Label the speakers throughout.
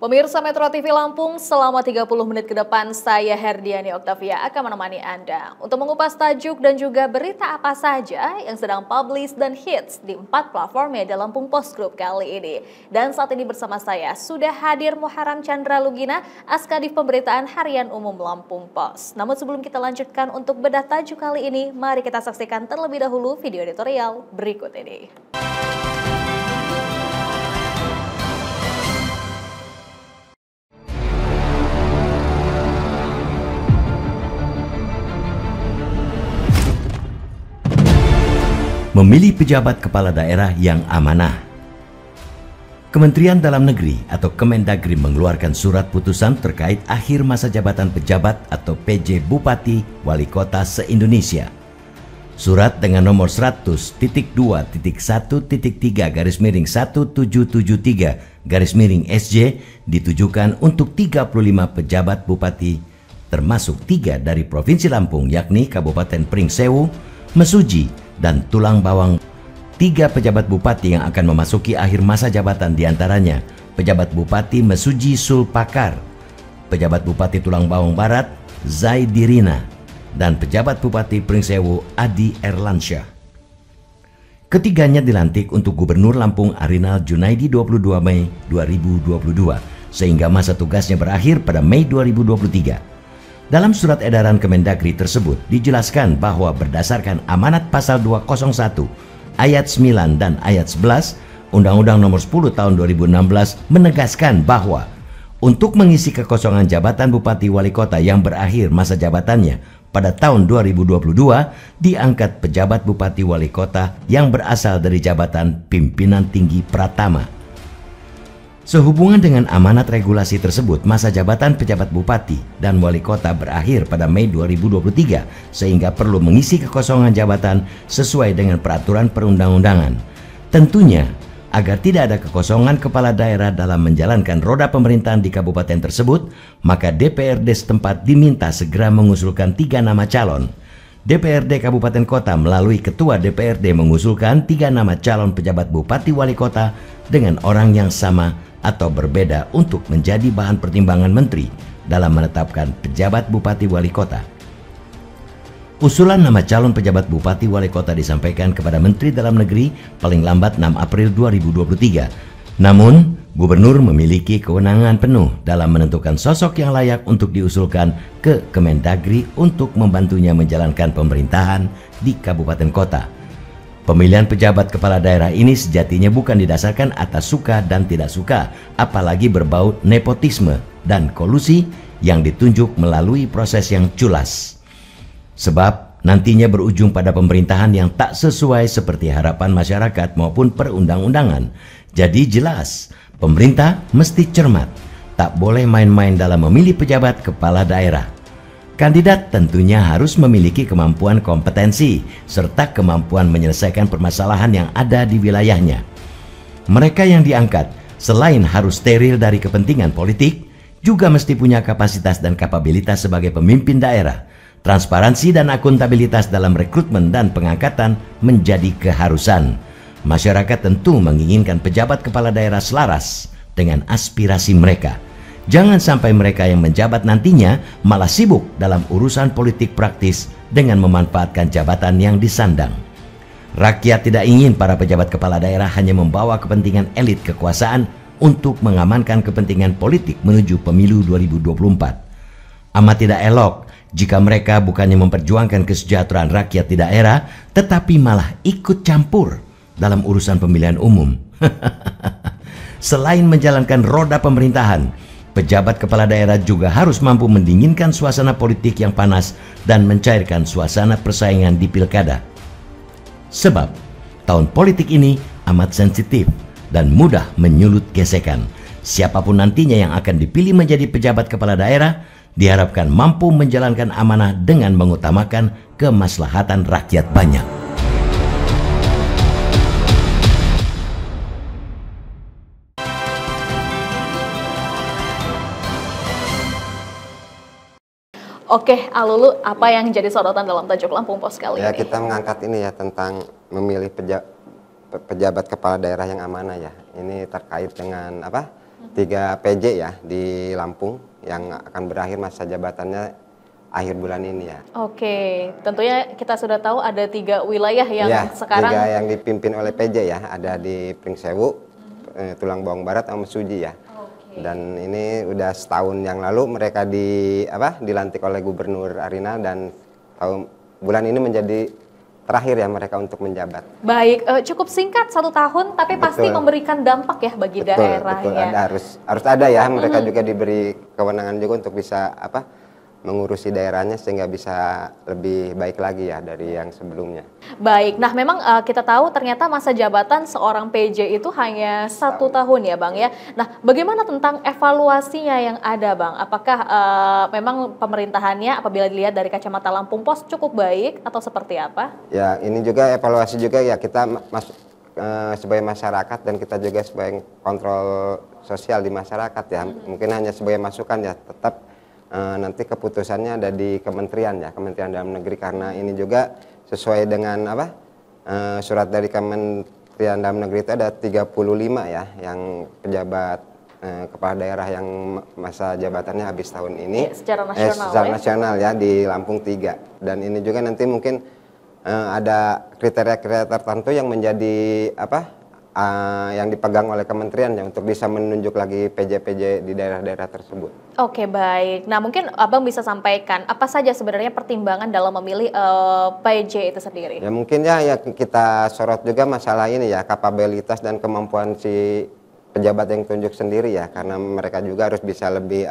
Speaker 1: Pemirsa Metro TV Lampung, selama 30 menit ke depan saya Herdiani Oktavia akan menemani Anda untuk mengupas tajuk dan juga berita apa saja yang sedang publish dan hits di 4 platform media Lampung Post Group kali ini. Dan saat ini bersama saya sudah hadir Muharram Chandra Lugina, Askadif Pemberitaan Harian Umum Lampung Post. Namun sebelum kita lanjutkan untuk bedah tajuk kali ini, mari kita saksikan terlebih dahulu video editorial berikut ini.
Speaker 2: Memilih pejabat kepala daerah yang amanah. Kementerian Dalam Negeri atau Kemendagri mengeluarkan surat putusan terkait akhir masa jabatan pejabat atau PJ Bupati Wali Kota se-Indonesia. Surat dengan nomor 100.2.1.3/1773/SJ ditujukan untuk 35 pejabat bupati, termasuk 3 dari Provinsi Lampung yakni Kabupaten Pringsewu, Mesuji, dan Tulang Bawang. 3 pejabat bupati yang akan memasuki akhir masa jabatan diantaranya pejabat bupati Mesuji Sulpakar, pejabat bupati Tulang Bawang Barat Zaidirina, dan pejabat bupati Pringsewu Adi Erlansyah. Ketiganya dilantik untuk Gubernur Lampung Arinal Junaidi 22 Mei 2022 sehingga masa tugasnya berakhir pada Mei 2023. Dalam surat edaran Kemendagri tersebut dijelaskan bahwa berdasarkan amanat pasal 201 ayat 9 dan ayat 11 Undang-Undang nomor 10 tahun 2016 menegaskan bahwa untuk mengisi kekosongan jabatan Bupati Wali Kota yang berakhir masa jabatannya pada tahun 2022 diangkat pejabat Bupati Wali Kota yang berasal dari jabatan pimpinan tinggi Pratama. Sehubungan dengan amanat regulasi tersebut, masa jabatan pejabat bupati dan wali kota berakhir pada Mei 2023 sehingga perlu mengisi kekosongan jabatan sesuai dengan peraturan perundang-undangan. Tentunya, agar tidak ada kekosongan kepala daerah dalam menjalankan roda pemerintahan di kabupaten tersebut, maka DPRD setempat diminta segera mengusulkan 3 nama calon. DPRD Kabupaten Kota melalui Ketua DPRD mengusulkan 3 nama calon pejabat bupati wali kota dengan orang yang sama atau berbeda untuk menjadi bahan pertimbangan menteri dalam menetapkan pejabat bupati wali kota. Usulan nama calon pejabat bupati wali kota disampaikan kepada Menteri Dalam Negeri paling lambat 6 April 2023. Namun, Gubernur memiliki kewenangan penuh dalam menentukan sosok yang layak untuk diusulkan ke Kemendagri untuk membantunya menjalankan pemerintahan di kabupaten kota. Pemilihan pejabat kepala daerah ini sejatinya bukan didasarkan atas suka dan tidak suka, apalagi berbau nepotisme dan kolusi yang ditunjuk melalui proses yang culas. Sebab nantinya berujung pada pemerintahan yang tak sesuai seperti harapan masyarakat maupun perundang-undangan. Jadi jelas, pemerintah mesti cermat, tak boleh main-main dalam memilih pejabat kepala daerah. Kandidat tentunya harus memiliki kemampuan kompetensi serta kemampuan menyelesaikan permasalahan yang ada di wilayahnya. Mereka yang diangkat selain harus steril dari kepentingan politik, juga mesti punya kapasitas dan kapabilitas sebagai pemimpin daerah. Transparansi dan akuntabilitas dalam rekrutmen dan pengangkatan menjadi keharusan. Masyarakat tentu menginginkan pejabat kepala daerah selaras dengan aspirasi mereka. Jangan sampai mereka yang menjabat nantinya malah sibuk dalam urusan politik praktis dengan memanfaatkan jabatan yang disandang. Rakyat tidak ingin para pejabat kepala daerah hanya membawa kepentingan elit kekuasaan untuk mengamankan kepentingan politik menuju pemilu 2024. Amat tidak elok jika mereka bukannya memperjuangkan kesejahteraan rakyat di daerah, tetapi malah ikut campur dalam urusan pemilihan umum. Selain menjalankan roda pemerintahan, pejabat kepala daerah juga harus mampu mendinginkan suasana politik yang panas dan mencairkan suasana persaingan di pilkada. Sebab tahun politik ini amat sensitif dan mudah menyulut gesekan. Siapapun nantinya yang akan dipilih menjadi pejabat kepala daerah diharapkan mampu menjalankan amanah dengan mengutamakan kemaslahatan rakyat banyak.
Speaker 1: Oke, Alulu, apa yang jadi sorotan dalam tajuk Lampung Post kali ini?
Speaker 3: Ya, kita mengangkat ini ya tentang memilih pejabat kepala daerah yang amanah ya. Ini terkait dengan apa? 3 PJ ya di Lampung yang akan berakhir masa jabatannya akhir bulan ini ya.
Speaker 1: Oke, tentunya kita sudah tahu ada 3 wilayah yang
Speaker 3: Ya,
Speaker 1: sekarang
Speaker 3: 3 yang dipimpin oleh PJ ya, ada di Pringsewu, Tulang Bawang Barat sama Mesuji ya.
Speaker 1: Oke.
Speaker 3: Dan ini udah setahun yang lalu mereka dilantik oleh Gubernur Arina dan bulan ini menjadi terakhir ya mereka untuk menjabat.
Speaker 1: Baik, cukup singkat 1 tahun, tapi pasti
Speaker 3: Betul.
Speaker 1: memberikan dampak ya bagi daerah
Speaker 3: Betul,
Speaker 1: ya.
Speaker 3: harus ada ya, mereka juga diberi kewenangan juga untuk bisa mengurusi daerahnya sehingga bisa lebih baik lagi ya dari yang sebelumnya.
Speaker 1: Baik, nah memang kita tahu ternyata masa jabatan seorang PJ itu hanya 1 tahun ya Bang ya. Nah bagaimana tentang evaluasinya yang ada Bang? Apakah memang pemerintahannya apabila dilihat dari kacamata Lampung Pos cukup baik atau seperti apa?
Speaker 3: Ya ini juga evaluasi juga ya, kita sebagai masyarakat dan kita juga sebagai kontrol sosial di masyarakat ya. Mungkin hanya sebagai masukan ya, tetap nanti keputusannya ada di Kementerian ya, Kementerian Dalam Negeri, karena ini juga sesuai dengan surat dari Kementerian Dalam Negeri itu ada 35 ya yang pejabat kepala daerah yang masa jabatannya habis tahun ini
Speaker 1: Secara nasional
Speaker 3: secara nasional ya di Lampung 3. Dan ini juga nanti mungkin ada kriteria-kriteria tertentu yang menjadi yang dipegang oleh kementerian ya untuk bisa menunjuk lagi PJ-PJ di daerah-daerah tersebut.
Speaker 1: Oke baik, nah mungkin Abang bisa sampaikan apa saja sebenarnya pertimbangan dalam memilih PJ itu sendiri?
Speaker 3: Ya mungkin ya kita sorot juga masalah ini ya, kapabilitas dan kemampuan si pejabat yang tunjuk sendiri ya, karena mereka juga harus bisa lebih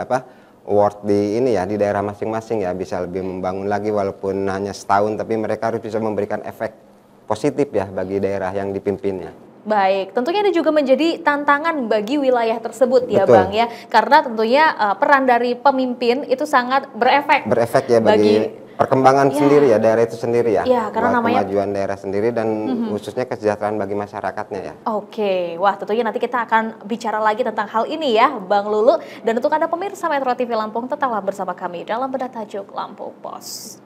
Speaker 3: worth di ini ya, di daerah masing-masing ya, bisa lebih membangun lagi walaupun hanya setahun, tapi mereka harus bisa memberikan efek positif ya bagi daerah yang dipimpinnya.
Speaker 1: Baik, tentunya ini juga menjadi tantangan bagi wilayah tersebut ya
Speaker 3: Betul.
Speaker 1: Bang ya, karena tentunya peran dari pemimpin itu sangat berefek.
Speaker 3: Berefek ya bagi perkembangan sendiri ya, daerah itu sendiri ya.
Speaker 1: Ya, karena namanya
Speaker 3: kemajuan daerah sendiri dan khususnya kesejahteraan bagi masyarakatnya ya.
Speaker 1: Oke, wah tentunya nanti kita akan bicara lagi tentang hal ini ya Bang Lulu. Dan untuk Anda pemirsa Metro TV Lampung, tetaplah bersama kami dalam Bedah Tajuk Lampung Pos.